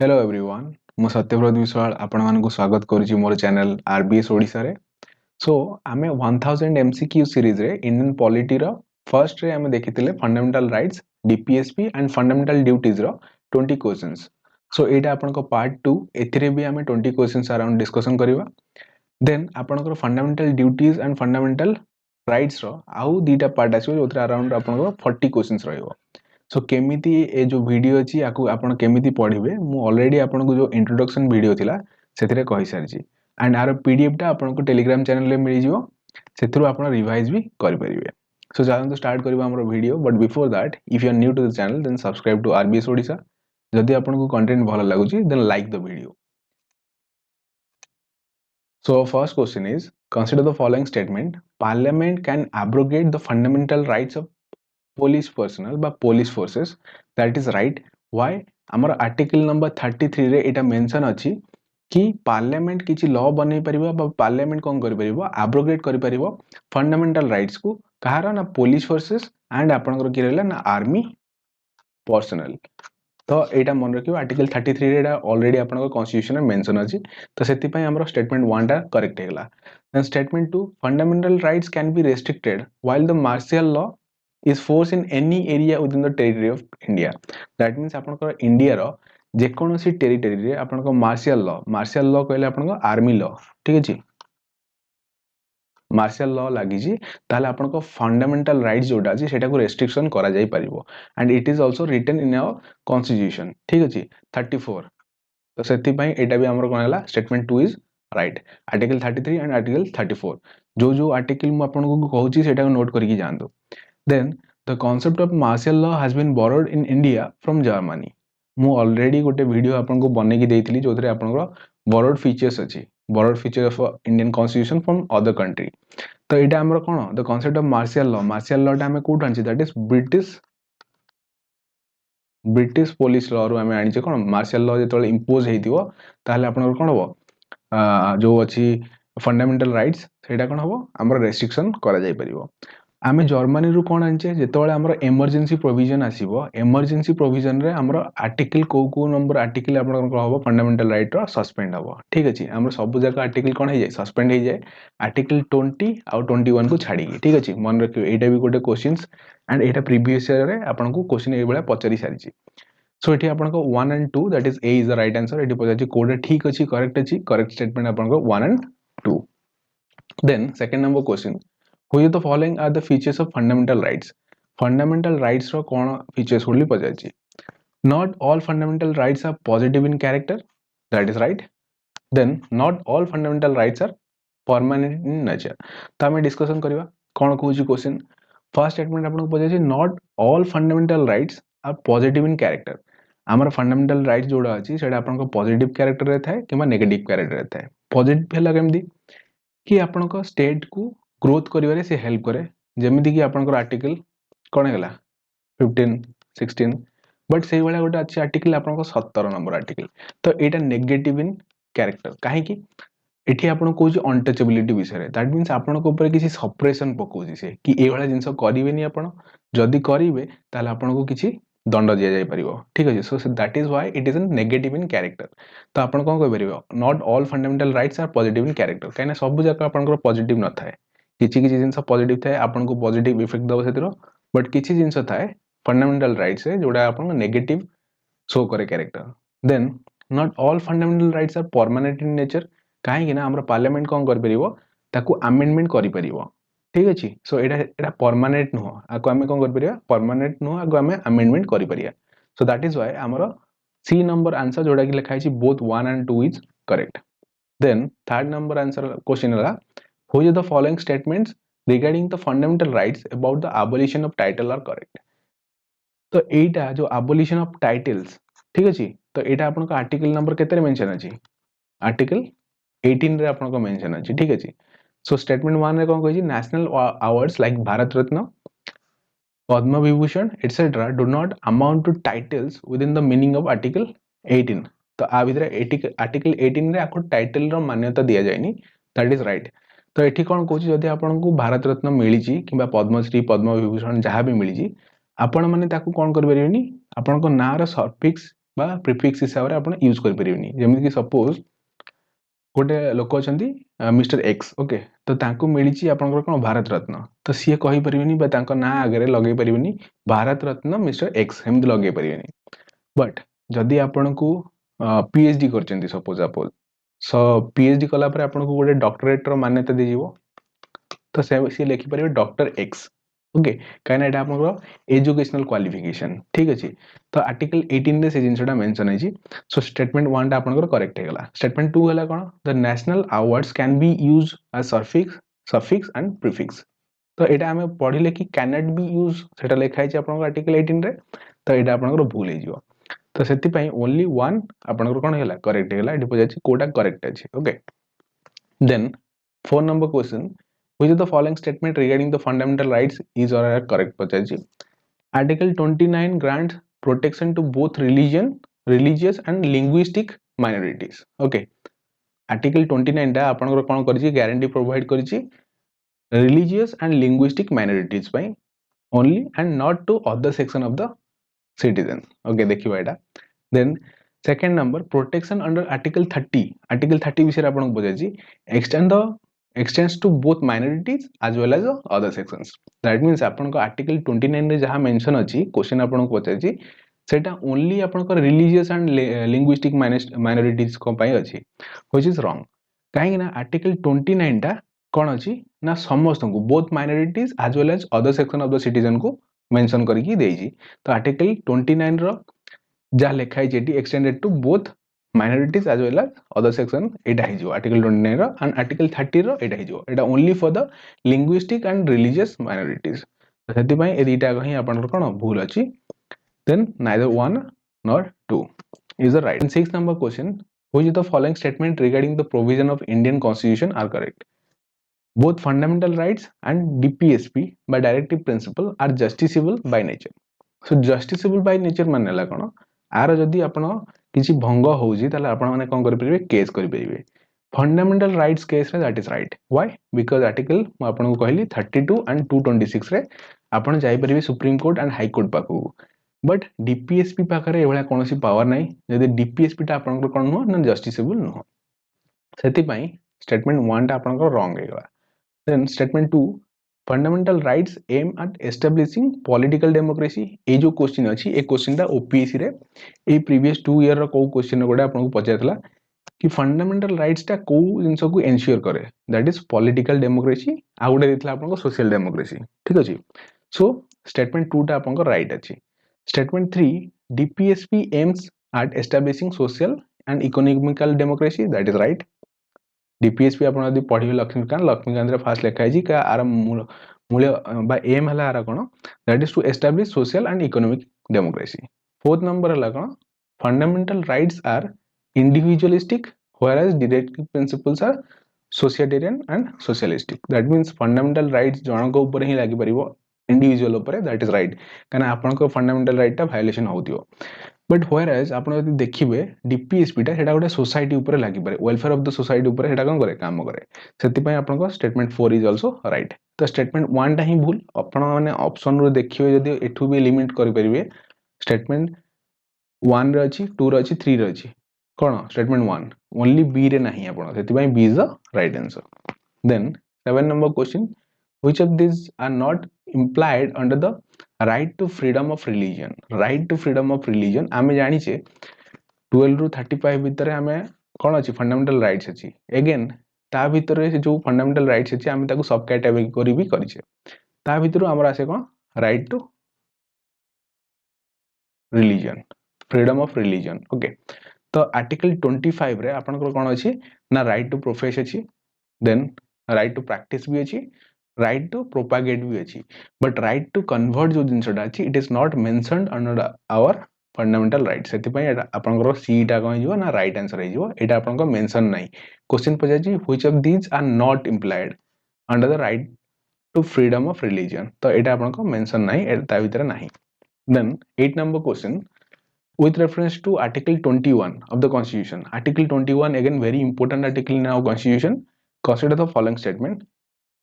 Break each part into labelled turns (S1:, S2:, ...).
S1: Hello everyone मु सत्यव्रत विश्वाल आपण मानकु स्वागत करूची मोर चैनल आरबीएस ओडिसा रे। सो आमे 1000 एमसीक्यू सीरीज रे इंडियन पॉलिटी रो फर्स्ट रे आमे देखितिले fundamental rights DPSP and fundamental duties रो 20 क्वेश्चंस। सो एटा आपनको पार्ट 2 एथिरे भी आमे 20 क्वेश्चंस अराउंड डिस्कशन करिवा। देन आपनको fundamental duties and fundamental rights रो आउ दीटा पार्ट आसीबो जोथरा अराउंड आपनको 40 क्वेश्चंस रहइबो। सो केमिति ए जो वीडियो अछि याकू आपण केमिति पढिबे मु ऑलरेडी आपण को जो इंट्रोडक्शन वीडियो थिला सेथिरे कहि सारिछि एंड आर पीडीएफ टा आपण को टेलीग्राम चैनल रे मिलि जिवो सेथुरु आपण रिवाइज भी करि परिबे। सो जान स्टार्ट करबा हमर video but before that if you are new to the channel then subscribe to RBS Odisha. जदि आपण को कंटेंट भलो लागुछि then like the video. So our first question is, consider the following statement: Parliament can abrogate the fundamental rights of police personnel by police forces. That is right. Why? हमर article number 33 रे एटा mention अछि कि parliament किछि law बनै परिबो बा parliament कोन करि परिबो abrogate करि परिबो fundamental rights को कहार ना पुलिस फोर्सेस एंड आपनकर कि रहला ना आर्मी पर्सनल। तो एटा मन रखियो आर्टिकल 33 रे एटा ऑलरेडी आपनकर कॉन्स्टिट्यूशन में मेंशन अछि तो सेति पय हमर स्टेटमेंट 1 टा करेक्ट हेला। Then statement 2 fundamental rights can be restricted while the martial law is force in any area within the territory of India. That means आपनकर इंडिया रो जे कोनोसी टेरिटरी रे आपनकर मार्शल लॉ कहले आपनकर आर्मी लॉ ठीक अछि मार्शल लॉ लागि जी ताले आपनकर फंडामेंटल राइट्स जोटा अछि सेटा को रेस्ट्रिक्शन करा जाई परिबो and it is also written in our constitution ठीक अछि 34। तो सेति पय एटा भी हमर कोनला statement 2 is right article 33 and article 34 जो आर्टिकल म आपनको कहूची सेटा को नोट करके जानो। Then the concept of martial law has been borrowed in India from Germany. मु already गोटे वीडियो आपन को बने की देइथिली जोथरे आपन को borrowed features अछि borrowed feature of Indian constitution from other country। तो एटा हमर कोन the concept of martial law टा हमें कोठ आनछि that is British police law रो हमें आनछि कोन मार्शल लॉ जेतोले इंपोज हेतिवो ताले आपन कोन होबो जो अछि फंडामेंटल राइट्स सेटा कोन होबो हमर रेस्ट्रिक्शन करा जाई परिबो। आमे जर्मनी रु कोन आनछे जेतोले हमर इमरजेंसी प्रोविजन आसीबो इमरजेंसी प्रोविजन रे हमर आर्टिकल को नंबर आर्टिकल आपन को होबो फंडामेंटल राइट रो सस्पेंड होबो ठीक अछि हमर सब जगह आर्टिकल कोन हे जाय सस्पेंड हे जाय आर्टिकल 20 आ 21 को छाडी ठीक अछि मन रखियो एटा भी गोटे questions and Etah previous year रे आपन को क्वेश्चन ए बेला पचरी सारिछि। सो एठी आपन को 1 and 2 that is a is the right answer एठी पचाछि कोडा ठीक अछि करेक्ट स्टेटमेंट आपन को 1 and 2। Then second number question Which of the following are the features of fundamental rights? Fundamental rights रो कोन features होली पजाछि Not all fundamental rights are positive in character. That is right. Then not all fundamental rights are permanent in nature. तो हमें discussion करिवा कोन कहूछि question first statement आपन पजाछि not all fundamental rights are positive in character. हमर fundamental rights जोडा अछि सेटा आपन को positive character रे थाए किबा नेगेटिव कैरेक्टर रे थाए पॉजिटिव हला केमदी कि आपन को स्टेट को ग्रोथ करिवारे से हेल्प करे जेमिति कि आपनकर आर्टिकल कोन हेला 15 16 बट सेही वाला गोटे अछि आर्टिकल आपनको 17 नंबर आर्टिकल तो एटा नेगेटिव इन कैरेक्टर काहे कि एठी आपन कोछि अनटचेबिलिटी विषय रे दैट मींस आपनको ऊपर किछि सप्रेशन पकोछि से कि ए वाला जिंस करिवेनी आपन जदी करिवे ताले आपनको किछि दंड दिया जाय परिबो ठीक अछि so that is why it is in negative in character. तो आपन कोन कहि परिबो not all fundamental rights are positive in character काहे सब जगह आपनकर पॉजिटिव न थाए किछि किछि जिंस पॉजिटिव थाए आपन को पॉजिटिव इफेक्ट दबो सेतिरो बट किछि जिंस थाए फंडामेंटल राइट्स है जोडा आपन नेगेटिव शो करे character. Then not all fundamental rights are permanent in nature काहे कि ना हमर पार्लियामेंट कोन कर परिबो ताकू अमेंडमेंट करि परिबो ठीक अछि सो एटा परमानेंट नो आको हमें कोन कर परिबा परमानेंट नो आको हमें अमेंडमेंट करि परिया सो दैट इज व्हाई हमर सी नंबर आंसर जोडा कि लिखा अछि both 1 and 2 is correct. Then third number answer question हला Which of the following statements regarding the fundamental rights about the abolition of title are correct? तो एटा जो abolition of titles ठीक अछि तो एटा आपन को आर्टिकल नंबर केते रे मेंशन अछि आर्टिकल 18 रे आपन को मेंशन अछि ठीक अछि सो स्टेटमेंट 1 रे कोन कहै छी national awards like Bharat Ratna Padma Vibhushan et cetera do not amount to titles within the meaning of article 18। तो आ भितरे आर्टिकल 18 रे आको टाइटल रो मान्यता दिया जायनी दैट इज राइट। तो एठी कोन कहूची जदि आपन को भारत रत्न मिली छी किबा पद्मश्री पद्म विभूषण जहां भी मिली छी आपण माने ताकू कोन कर परिबेनी आपण को नाम रो सफिक्स बा प्रिफिक्स हिसाब रे आपण यूज कर परिबनी जेमि कि सपोज गोटे लोक अछंती मिस्टर एक्स ओके तो तांको मिलिची आपनकर कोन भारत रत्न तो सी कहि परिबनी बा तांको ना आगे लगे परिबनी भारत रत्न मिस्टर एक्स हम लगे परिबनी बट जदि आपनको पीएचडी करचंती सपोज सपोज सो पीएचडी कला पर आपनको गोटे डॉक्टरेट रो मान्यता दे जीवो तो से लिखि परिबे डॉक्टर एक्स ओके कहना एटा आपनकर एजुकेशनल क्वालिफिकेशन ठीक अछि तो आर्टिकल 18 रे से जिंसटा मेंशन है सो स्टेटमेंट 1 टा आपनकर करेक्ट हे गला स्टेटमेंट 2 हला कोन the national awards can be used as suffix and prefix तो एटा हमें पढिले कि कैन नॉट बी यूज सेटा लिखा है आपनकर आर्टिकल 18 रे तो एटा आपनकर भूल हे जिवो तो सेति पई ओनली वन आपनकर कोन हेला करेक्ट हेला एटी पजाछि कोटा करेक्ट अछि okay then 4 number question which of the following statement regarding the fundamental rights is or are correct पचाजी article 29 grants protection to both religious and linguistic minorities okay article 29 टा आपनकर कोन करछि guarantee provide करछि religious and linguistic minorities पई only and not to other section of the citizens okay देखिबा एटा then second number protection under article 30 विषय आपन बुझाछि extends to both minorities as well as other sections that means आपन को article 29 रे जहां mention अछि question आपन को पचाछि सेटा ओनली आपन को रिलीजियस एंड लिंग्विस्टिक माइनॉरिटीज को पई अछि व्हिच इज रॉन्ग काहे ना आर्टिकल 29 टा कोन अछि ना समस्त को both minorities as well as other section of the citizen को मेंशन करके देछि तो आर्टिकल 29 रो जा लिखा है जेटी extended to both minorities as well as other section एटा हे जो आर्टिकल 29 रो एंड आर्टिकल 30 रो एटा हे जो एटा only for the linguistic and religious minorities सेति पई ए दीटा कहि आपन कोन भूल अछि देन neither 1 nor 2 is the right and sixth number question which of the following statement regarding the provision of Indian constitution are correct both fundamental rights and DPSP by directive principle are justiciable by nature so justiciable by nature मानेला कोन are जदी आपण किछि भंग होउजी ताले आपण माने कोन करि परिबे केस करि परिबे फंडामेंटल राइट्स केस रे that is right why because article म आपण को कहली 32 एंड 226 रे आपण जाई परिबे supreme court and high court पाकू बट डीपीएसपी पाखरे एवला कोनोसी पावर नै जदी डीपीएसपी ता आपण को कोन नो न जस्टिसेबल नो सेति पई स्टेटमेंट 1 ता आपण को रॉन्ग हेगा then statement 2 fundamental rights aim at establishing political democracy ए जो क्वेश्चन अछि ए क्वेश्चन ता ओपीएससी रे ए प्रीवियस 2 ईयर रो को क्वेश्चन गोडा आपन को पचातला कि फंडामेंटल राइट्स ता को जिंस को एंश्योर करे दैट इज पॉलिटिकल डेमोक्रेसी आ गोडे दितला आपन को सोशल डेमोक्रेसी ठीक अछि सो स्टेटमेंट 2 ता आपन को राइट अछि statement 3 DPSP aims at establishing social and economical democracy that is right DPSP आपण यदि पढिबे लक्ष्मीकांत रे फास्ट लिखा है का आर मूल्य बा एम हला आर कोन that is to establish social and economic democracy fourth number हला कोन fundamental rights are individualistic whereas directive principles are societarian and socialistic that means fundamental rights जण को ऊपर ही लागि परिबो इंडिविजुअल ऊपर दैट इज राइट काना आपण को फंडामेंटल राइट ता वायलेशन होतियो बट व्हेयरएज आपण यदि देखिबे डीपीएसपी ता हेडा गोटे सोसाइटी ऊपर लागि पारे वेलफेयर ऑफ द सोसाइटी ऊपर हेडा कोन करे काम करे सेति पई आपण को स्टेटमेंट 4 इज आल्सो राइट तो स्टेटमेंट 1 ता ही भूल आपण माने ऑप्शन रो देखिबे यदि एठू भी लिमिट करि परिबे स्टेटमेंट 1 रे अछि 2 रे अछि 3 रे अछि कोन स्टेटमेंट 1 ओनली बी रे नाही आपण सेति पई B is the right answer then 7 number question which of these are not implied under the right to freedom of religion आमे जानि छे 12 रु 35 भितरे आमे कोन अछि फंडामेंटल राइट्स अछि अगेन ता भितरे से जो फंडामेंटल राइट्स अछि आमे ताको सब कैटेगरी भी करि छे ता भितरु हमरा आसे कोन right to religion freedom of religion okay तो आर्टिकल 25 रे आपन को कोन अछि ना राइट टू प्रोफेस अछि देन राइट टू प्रैक्टिस भी अछि right to propagate भी अछि but right to convert जो जिंसडा अछि it is not mentioned under our fundamental rights सेति पय आपन को सी टा कोन हिजो ना राइट आंसर हिजो एटा आपन को मेंशन नै क्वेश्चन पजा छी which of these are not implied under the right to freedom of religion तो एटा आपन को मेंशन नै एटा भीतर नाही then 8 number question with reference to article 21 of the constitution article 21 again very important article in our constitution consider the following statement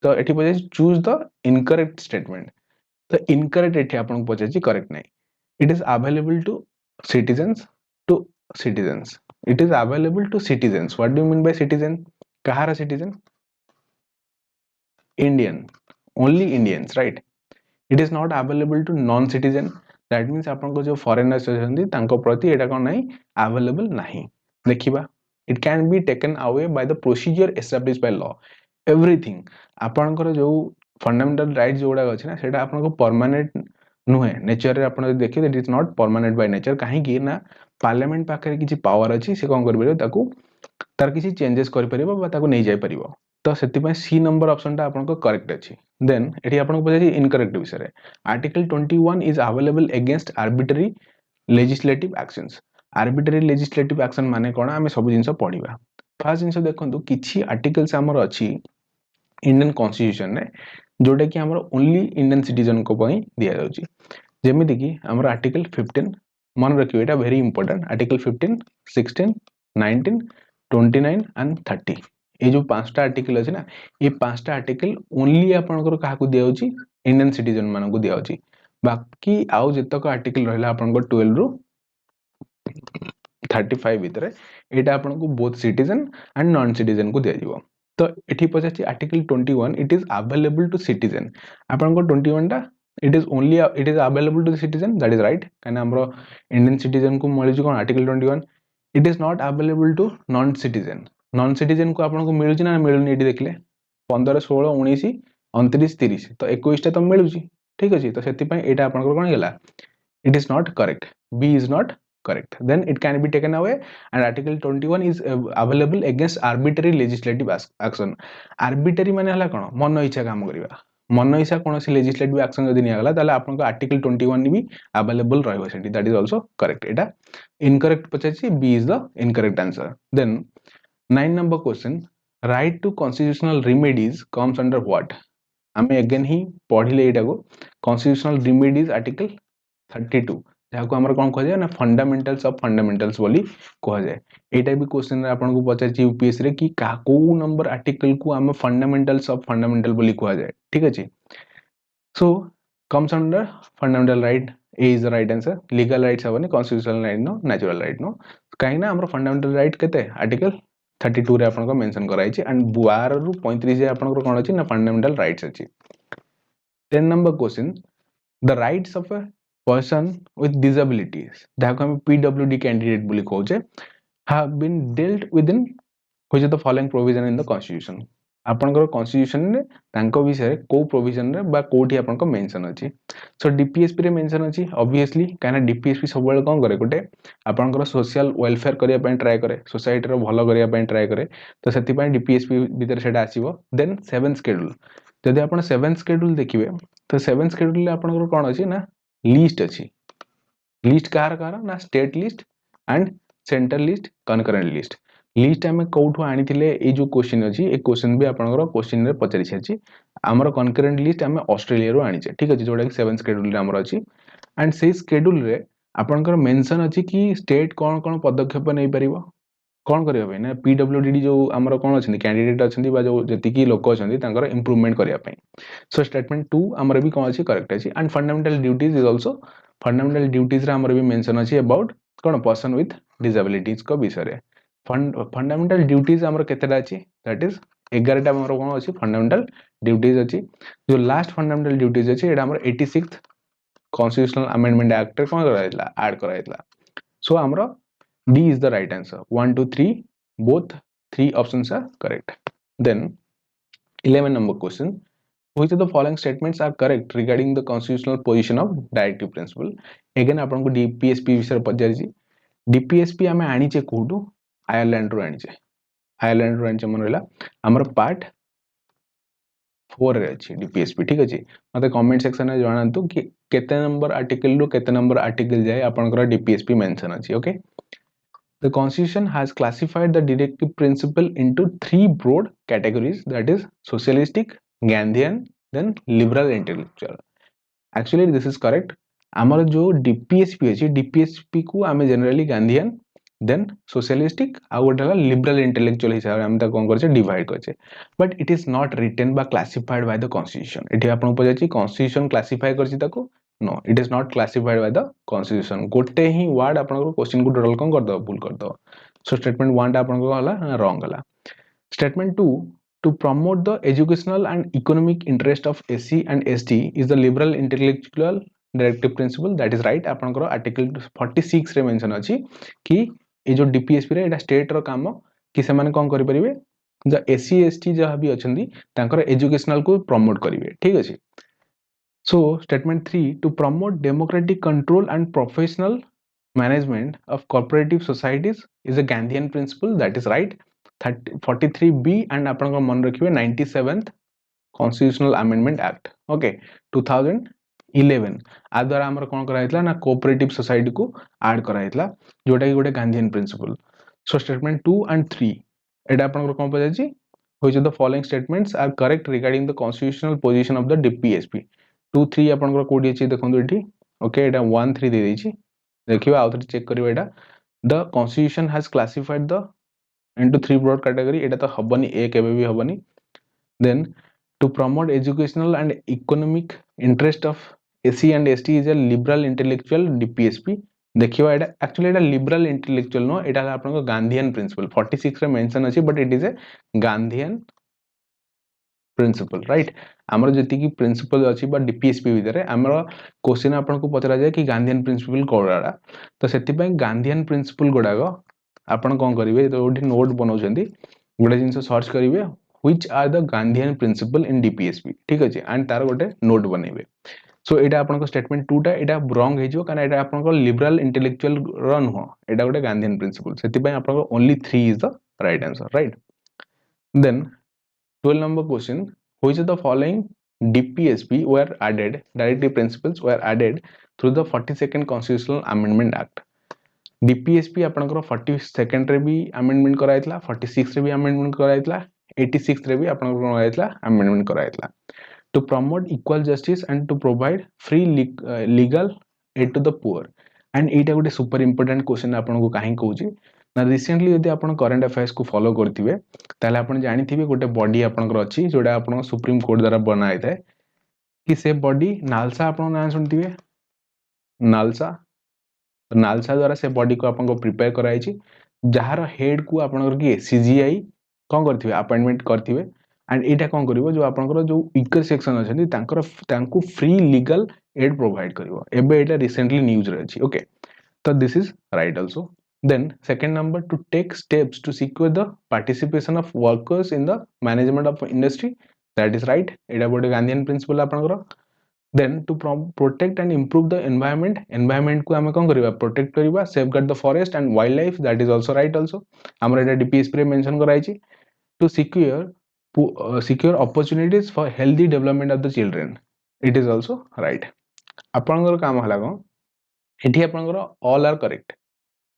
S1: तो एठी पजे choose the incorrect statement तो इनकरेक्ट एठी आपन पजे छी करेक्ट नै it is available to citizens to citizens. It is available to citizens. What do you mean by citizen? Kahara citizen? Indian. Only Indians, right? It is not available to non-citizen. That means आपनको जो foreigners अछंती तांको प्रति एटा कोन नहीं available नहीं. देखिबा, it can be taken away by the procedure established by law. Everything आपनकर जो fundamental rights जोड़ा अछि ना सेटा आपनको permanent नुहे. नेचर रे आपण देखि that it is not permanent by nature. काहे कि ना पार्लियामेंट पाखरे किछि पावर अछि से कोन करबे ताकू तार किछि चेंजेस कर परिबो बा ताकू नै जाय परिबो. तो सेति सी नंबर ऑप्शन टा आपनको करेक्ट अछि. देन एठी आपनको पछाई इनकरेक्ट विषय. Article 21 is available against arbitrary legislative actions. Arbitrary legislative action माने कोन आमे सब जिंस पढिबा. फर्स्ट जिंस देखंतु किछि आर्टिकल्स हमर अछि इंडियन कॉन्स्टिट्यूशन रे जोटा कि हमर ओनली इंडियन सिटीजन को पई दिया जाउची. जेमिति कि हमर आर्टिकल 15 मन रखियो एटा वेरी इंपोर्टेंट. आर्टिकल 15 16 19 29 एंड 30 ये जो पांचटा आर्टिकल अछि ना ये पांचटा आर्टिकल ओनली आपनकर काहाकू दिया होची इंडियन सिटीजन मानकू दिया होची. बाकी आउ जतक आर्टिकल रहला आपनकर 12 रु 35 भितरे एटा आपनको both citizen and non citizen को दिया जिवो. तो एठी पछाची article 21 it is available to citizen. आपनको 21 टा it is available to the citizen, that is right. काना हमरो इंडियन सिटीजन को मिलु कोन article 21. it is not available to non citizen. Non citizen को आपनको मिलु ना मिलुनी एठी देखले 15 16 19 29 30 तो 21 टा तो मिलु छी. ठीक अछि. तो सेति पय एटा आपनको कोन गेला it is not correct. B is not correct. Then it can be taken away and article 21 is available against arbitrary legislative action. Arbitrary माने हला कोन मन इच्छा काम करिबा. मन इच्छा कोनोसी लेजिस्लेटिव एक्शन जदि निया गला ताले आपनको आर्टिकल 21 भी अवेलेबल रहइबो सेठी. That is also correct. एटा इनकरेक्ट पछाची B is the incorrect answer. Then 9 number question, right to constitutional remedies comes under what? आमे अगेन ही पढिले एटा को constitutional remedies article 32 जाको हमर कोन कह जाय ना फंडामेंटल्स ऑफ फंडामेंटल्स बोली कह जाय. एटा भी क्वेश्चन रे आपन को पचार छी यूपीएससी रे कि का को नंबर आर्टिकल को हम फंडामेंटल्स ऑफ फंडामेंटल बोली कह जाय. ठीक अछि. So comes under fundamental right. A is the right answer. Legal rights हबनी constitutional right no natural right no. काहे ना हमर फंडामेंटल राइट केते आर्टिकल 32 रे आपन को मेंशन कराई छी एंड 12 रु 35 रे आपन को कोन अछि ना फंडामेंटल राइट्स अछि. 10 number question, the rights of a person with disabilities that हम PWD candidate बोली कहूचे have been dealt within which of the following provision in the constitution. आपनकर constitution ने तांको विषय को provision रे बा कोठी आपनको मेंशन अछि. सो DPSP रे मेंशन अछि obviously काना DPSP सब बेले कोन करे गोटे आपनकर सोशल वेलफेयर करिया पय ट्राई करे सोसाइटी रो भलो करिया पय ट्राई करे. तो सेति पय DPSP भीतर सेटा आसीबो. देन 7th शेड्यूल जदि आपण 7th शेड्यूल देखिबे तो 7th शेड्यूल ले आपनकर कोन अछि ना लिस्ट अछि. लिस्ट कार ना state list and central list concurrent list. List हमें कोठो आनी थिले ए जो क्वेश्चन अछि ए क्वेश्चन भी आपनकर क्वेश्चन रे पचरि छै. हमर कनकरेंट लिस्ट हमें ऑस्ट्रेलिया रो आनी छै. ठीक अछि. जोडा कि 7th शेड्यूल रे हमर अछि एंड से शेड्यूल रे आपनकर मेंशन अछि कि स्टेट कोन कोन पदक्षेप नै परिबो कोन करियो बे ना पीडब्ल्यूडी जो हमर कोन अछि कैंडिडेट अछि बा जो जति कि लोक अछि तांकर इंप्रूवमेंट करिया पय. सो स्टेटमेंट 2 हमर भी कोन अछि करेक्ट अछि. And fundamental duties is also fundamental duties रे हमर भी मेंशन अछि about cone person with disabilities को विषय रे. फंडामेंटल ड्यूटीज हमर केतेटा अछि दैट इज 11 टा हमर कोन अछि फंडामेंटल ड्यूटीज अछि. जो लास्ट फंडामेंटल ड्यूटीज अछि एटा हमर 86th कॉन्स्टिट्यूशनल अमेंडमेंट एक्ट रे कोन कराइतला ऐड कराइतला. सो हमर D is the right answer. 1 2 3 both 3 options are correct. Then 11 number question, which of the following statements are correct regarding the constitutional position of directive principle? Again आपन को DPSP विषय पचारि छी. DPSP हमें आनी छे कोठू Ireland रो आनी छे. आयरलैंड रो आनी छे मन रहला हमर पार्ट 4 रे अछि DPSP. ठीक अछि. मते कमेंट सेक्शन में जणांतु कि केते नंबर आर्टिकल रो केते नंबर आर्टिकल जाय आपनकर DPSP मेंशन अछि. Okay. The Constitution has classified the directive principle into 3 broad categories, that is socialistic, Gandhian, then liberal intellectual. Actually this is correct. आमर जो DPSP अछि DPSP को आमे जनरली Gandhian then socialistic आ गोटेला liberal intellectual हिसाब रे हम त कोन करछे डिवाइड करछे. But it is not written by classified by the Constitution. एठी आपन पजाछि Constitution classify करछि ताको no it is not classified by the constitution गोटे ही वर्ड आपन क्वेश्चन को टोटल कौन कर दो भूल कर दो सो स्टेटमेंट 1 टा आपन हला रॉन्ग हला statement 2 to promote the educational and economic interest of SC and ST is the liberal intellectual directive principle that is right आपनकर आर्टिकल 46 रे मेंशन अछि कि ए जो डीपीएसपी रे एटा स्टेट रो काम कि से माने कोन करि परिबे ज एससी एसटी जहा भी अछंदी तांकर एजुकेशनल को प्रमोट करिवे ठीक अछि so statement 3 to promote democratic control and professional management of cooperative societies is a Gandhian principle that is right 43B and आपन मन रखिबे 97th constitutional amendment act okay 2011 आ द्वारा हमर कोन कराइतला ना कोऑपरेटिव सोसाइटी को ऐड कराइतला जोटा कि गोटे Gandhian principle so statement 2 and 3 एटा आपन कोन पजाछि which of the following statements are correct regarding the constitutional position of the DPSP 2 3 आपन कोडी अछि देखंतु एठी ओके एटा 1 3 दे दैछि देखिबा आउथरे चेक करिबा एटा the constitution has classified the into 3 broad category eta to habani a kebe bhi habani then to promote educational and economic interest of SC and ST is a liberal intellectual DPSP देखिबा एटा actually एटा liberal intellectual no एटा आपन को Gandhian principal 46 रे mention अछि but it is a Gandhian principle right हमर जति की principal अछि बा डीपीएसपी भितरे हमर क्वेश्चन आपन को पचरा जाय कि गांधीयन प्रिंसिपल कोडाडा तो सेति पय गांधीयन प्रिंसिपल गोडागो आपण कोन करिवे तो ओठी नोट बनाउछंती गोटे जिंस सर्च करिवे which are the Gandhian principle in DPSP ठीक अछि एंड तार गोटे नोट बनेबे सो एटा आपन को स्टेटमेंट 2 टा एटा रॉन्ग हे जो काना एटा आपन को लिबरल इंटेलेक्चुअल रन हो एटा गोटे गांधीयन प्रिंसिपल सेति पय आपन को only 3 is the right answer right then 12 number question which of the following DPSP were added directive principles were added through the 42nd constitutional amendment act DPSP आपनकर 42nd रे भी amendment कराइतला 46 रे भी अमेंडमेंट कराइतला 86 रे भी आपनकर कराइतला अमेंडमेंट कराइतला to promote equal justice and to provide free legal aid to the poor and एटा गोटे सुपर इंपोर्टेंट क्वेश्चन आपनको काहे कहूची ना रिसेंटली यदि आपण करंट अफेयर्स को फॉलो करथिबे ताले आपण जानिथिबे गोटे बॉडी आपनकर अछि जोडा आपण सुप्रीम कोर्ट द्वारा बनाय थाए कि से बॉडी नालसा आपण नाम सुनथिबे नालसा नालसा द्वारा से बॉडी को आपन को प्रिपेयर कराई छी जहार हेड को आपन के सीजीआई कोन करथिबे अपॉइंटमेंट करथिबे एंड एटा कोन करिवो जो आपन जो वीकर सेक्शन अछंती तांको फ्री लीगल एड प्रोवाइड करिवो एबे एटा रिसेंटली न्यूज रे अछि ओके तो this is right also then second number to take steps to secure the participation of workers in the management of industry that is right एटा बोडे Gandhian principle आपन then to protect and improve the environment को हमें कौन करिबा protect करिबा safeguard the forest and wildlife that is also right also हमरा एटा DPSP रे मेंशन कराई छी to secure opportunities for healthy development of the children it is also right आपनकर काम हला को एठी आपनकर all are correct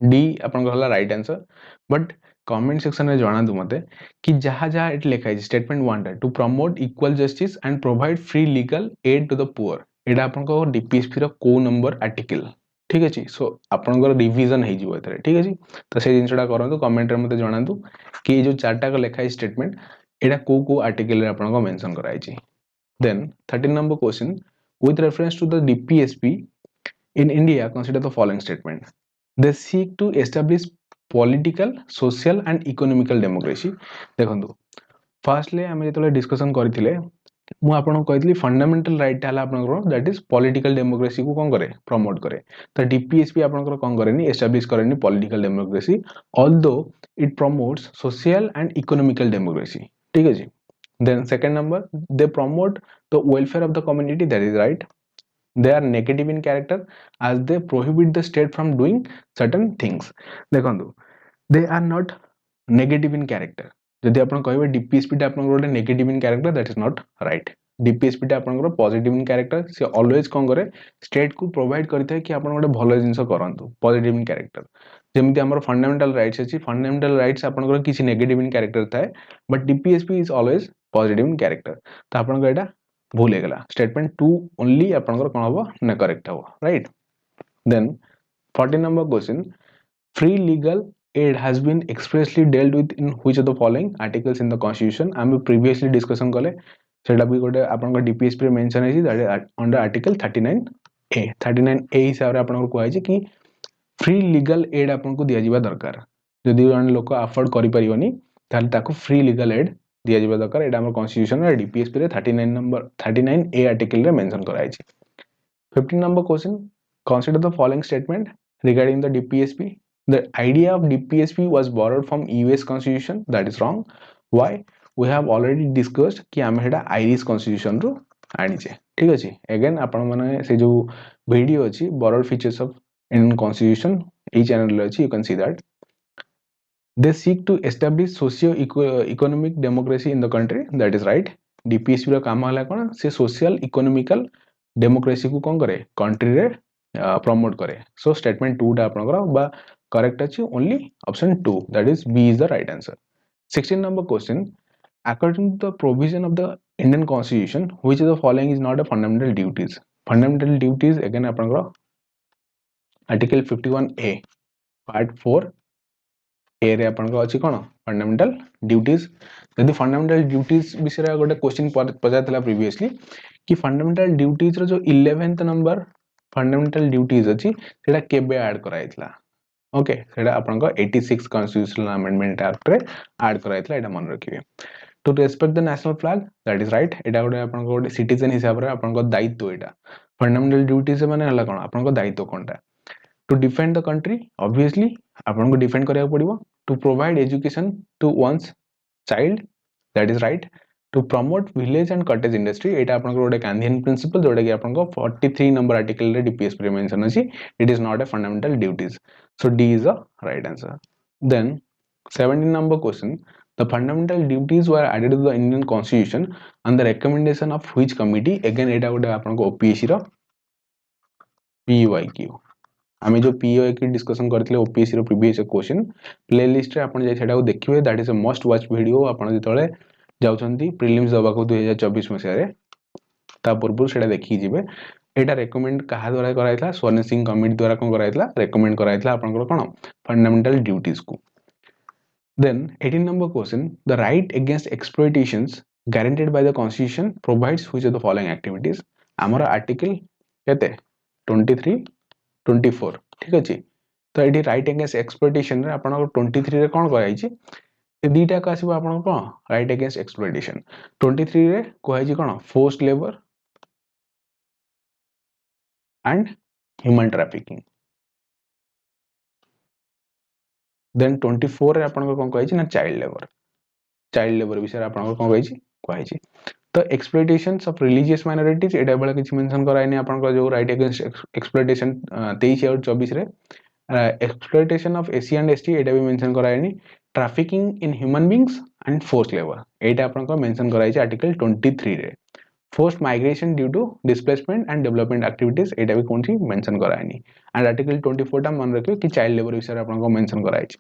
S1: डी आपनकर हला right answer but comment section में जाना दु मते कि जहा जहा एट लिखा है statement 1 to promote equal justice and provide free legal aid to the poor एटा आपन को डीपीएसपी रो को नंबर आर्टिकल ठीक अछि सो आपन को रिवीजन हे जिवो एतरे ठीक अछि तो से जिंसडा करंतु कमेंट रे मते जणांतु कि जो चारटा को लिखा है स्टेटमेंट एटा को आर्टिकल रे आपन को मेंशन कराई छी then 13 number question with reference to the DPSP in India consider the following statement they seek to establish political social and economical democracy देखंतु फर्स्टली हम जेतले डिस्कशन करथिले मु आपन कहइतली फंडामेंटल राइट हला आपन दैट इज पॉलिटिकल डेमोक्रेसी को कोन करे promote करे तो डीपीएसपी आपन कोन करेनी एस्टैब्लिश करेनी political democracy although it promotes social and economical democracy ठीक है जी then second number they promote the welfare of the community that is right they are negative in character as they prohibit the state from doing certain things देखंतु they are not negative in character जदि आपण कहबे DPSP टा आपण गोटे negative in character that is not right DPSP टा आपण positive in character से ऑलवेज कोन करे स्टेट को प्रोवाइड करथे कि आपण गोटे भलो जिंस करंतु पॉजिटिव इन कैरेक्टर जेमिति हमर फंडामेंटल राइट्स अछि फंडामेंटल राइट्स आपण किछि नेगेटिव इन कैरेक्टर थाए but DPSP is always positive in character तो आपण एटा भूल हेगला स्टेटमेंट 2 ओनली आपनकर कोन हबो ना करेक्ट हबो right then 14 number question free legal aid has been expressly dealt with in which of the following articles in the constitution हम previously discussion कले सेटा भी गोटे आपनकर डीपीएसपी रे मेंशन है that under article 39 A 39A हिसाब रे आपन कहै कि फ्री लीगल एड आपन को दिया जिबा दरकार जदि जन लोक अफोर्ड करि परिबनी ताल ताको फ्री लीगल एड दिया जिबा दरकार एटा हमर कॉन्स्टिट्यूशन रे डीपीएसपी रे 39A आर्टिकल रे मेंशन कराइ छी 15 number question consider the following statement regarding the DPSP the idea of DPSP was borrowed from US constitution that is wrong why we have already discussed कि आमे हेडा Irish constitution रो आनिचे ठीक अछि again आपण माने से जो वीडियो अछि borrowed features of Indian constitution A channel रे अछि you can see that they seek to establish socio-economic democracy in the country that is right DPSP रो काम हला कोन से social economical democracy को कोन करे country रे promote करे so statement 2 टा आपन बा correct अछि only option 2 that is B is the right answer 16 number question according to the provision of the Indian constitution which of the following is not a fundamental duties again आपन article 51A part 4 ए रे आपन अछि कोन fundamental duties यदि fundamental duties विषय गोटे question पजातला previously कि fundamental duties रो जो 11th number fundamental duties अछि सेटा केबे ऐड कराइतला ओके सेटा आपन 86 कॉन्स्टिट्यूशनल अमेंडमेंट एक्ट रे ऐड कराइतला एटा मन रखिबे to respect the national flag that is right एटा गोटे आपन गोटे सिटीजन हिसाब रे आपन दायित्व एटा फंडामेंटल ड्यूटीज माने हला कोन आपन दायित्व कोनटा to defend the country obviously आपन को डिफेंड करिया पड़िबो to provide education to one's child that is right to promote village and cottage industry eta apan ko Gandhian principle जोटा कि apan को 43 number article रे DPSP रे mention अछि it is not a fundamental duties so D is the right answer then 17 number question the fundamental duties were added to the Indian constitution on the recommendation of which committee again eta गोटे apan को OPSC रो PYQ आमे जो PO की discussion करथिले OPSC रो previous question playlist रे आपण जे सेटा को देखिबे that is a must watch video आपण जेतले जाउछंती प्रीलिम्स दबा को 2024 मसिया रे ता पूर्व सेटा देखि जिवे एटा रेकमेंड कहा द्वारा कराइतला स्वर्ण सिंह कमिटी द्वारा कोन कराइतला रेकमेंड कराइतला आपण को कोन फंडामेंटल ड्यूटीज को then 18 number question the right against exploitations guaranteed by the constitution provides which of the following activities हमर आर्टिकल केते 23 24 ठीक अछि तो एडी राइट अगेंस्ट एक्सप्लॉइटेशन रे आपण 23 रे कोन कराइ छी ए दीटा का आसीबो आपण कोन राइट अगेंस्ट एक्सप्लॉइटेशन 23 रे कहै छी कोन forced labour and human trafficking then 24 रे आपण कोन कहै छी ना चाइल्ड लेबर विषय आपण कोन कहै छी तो एक्सप्लॉइटेशंस ऑफ रिलीजियस माइनॉरिटीज एटा बेला किछ मेंशन कराइनी आपण को जो राइट अगेंस्ट एक्सप्लॉइटेशन 23 और 24 रे exploitation of SC and ST एटा भी मेंशन कराइनी trafficking in human beings and forced labour एटा आपण को मेंशन कराइ छै आर्टिकल 23 रे forced migration due to displacement and development activities एटा भी कोनसी मेंशन कराइनी एंड आर्टिकल 24 टा मन रखियो कि चाइल्ड लेबर विषय आपण को मेंशन कराइ छै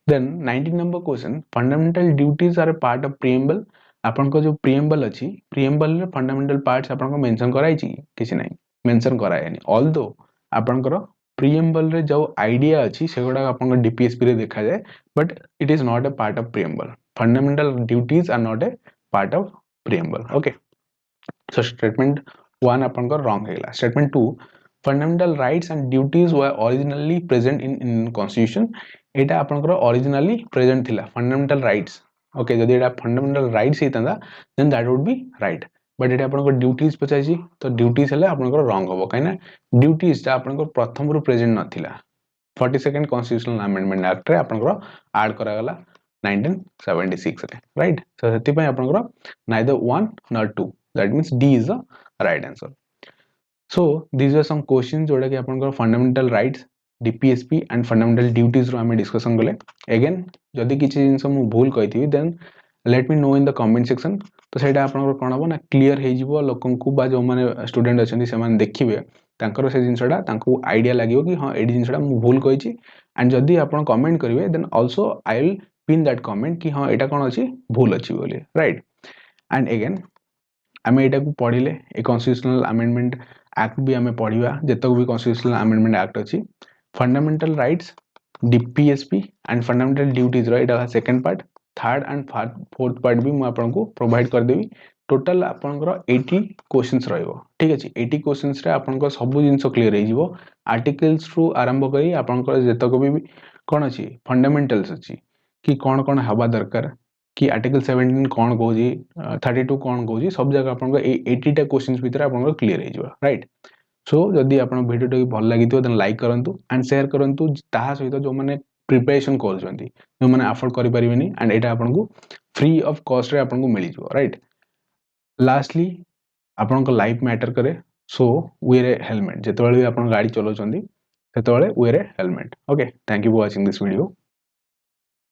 S1: then 19 number question fundamental duties are a part of preamble आपन को जो प्रीएम्बल अछि प्रीएम्बल रे फंडामेंटल पार्ट्स आपन को मेंशन कराइ छी किछि नै मेंशन करायनी ऑल्दो आपन को प्रीएम्बल रे जो आईडिया अछि सेगोडा आपन को डीपीएसपी रे देखा जाय but it is not a part of preamble fundamental duties are not a part of preamble okay so statement 1 आपन को रॉन्ग हेला statement 2 fundamental rights and duties were originally present in Indian constitution एटा आपन को originally present थिला fundamental rights okay जदि एटा fundamental rights हेतंदा then that would be right but एटा आपन को ड्यूटीज पचाइछि तो ड्यूटीज हले आपन को रॉन्ग होबो काइना ड्यूटीज ता आपन को प्रथम रु प्रेजेंट नथिला 42nd कॉन्स्टिट्यूशनल अमेंडमेंट एक्ट रे आपन को ऐड करा गला 1976 रे राइट सो सेति पय आपन को neither 1 nor 2 that means D is the right answer so these are some questions जोडा कि आपन को fundamental rights DPSP and fundamental duties रो हमें डिस्कशन गले अगेन जदि किछि जिंस मु भूल कहिथि then let me know in the comment section तो सेटा आपन कोन हबो ना क्लियर हे जिवो लोकन को बा जो माने स्टूडेंट अछन से मान देखिबे तांकर से जिंसडा तांको आईडिया लागियो कि हां एडी जिंसडा मु भूल कहिछि एंड जदि आपन कमेंट करिवे then also I will pin that comment कि हां एटा कोन अछि भूल अछि बोली राइट एंड अगेन आमे एटा को पढिले ए कॉन्स्टिट्यूशनल अमेंडमेंट एक्ट भी आमे पढिबा जेतक भी कॉन्स्टिट्यूशनल अमेंडमेंट एक्ट अछि fundamental rights DPSP and fundamental duties रो एटा second part third and fourth part भी मैं आपन को प्रोवाइड कर देबी टोटल आपनकर 80 क्वेश्चंस रहइबो ठीक अछि 80 क्वेश्चंस रे आपनकर सब जिंस क्लियर हे जिवो आर्टिकल्स रु आरंभ करी आपनकर जेतक भी कोन अछि फंडामेंटल्स अछि कि कोन कोन हवा दरकार कि आर्टिकल 17 कोन कहूजी 32 कोन कहूजी सब जगह आपनकर 80 टा क्वेश्चंस भीतर आपनकर क्लियर हे जिवो राइट सो जदि आपन वीडियो टा भल लागितो देन लाइक करंतु एंड शेयर करंतु ताहा सहित जो माने प्रिपरेशन करछंती जो माने अफोर्ड करि परिबेनी and Etah आपनकु free of cost रे आपनकु मिलि जिवो राइट लास्टली आपनक लाइफ मैटर करे सो वेयर हेलमेट जेतबेले भी आपन गाड़ी चलाउछंती सेतबेले wear helmet okay thank you for watching this video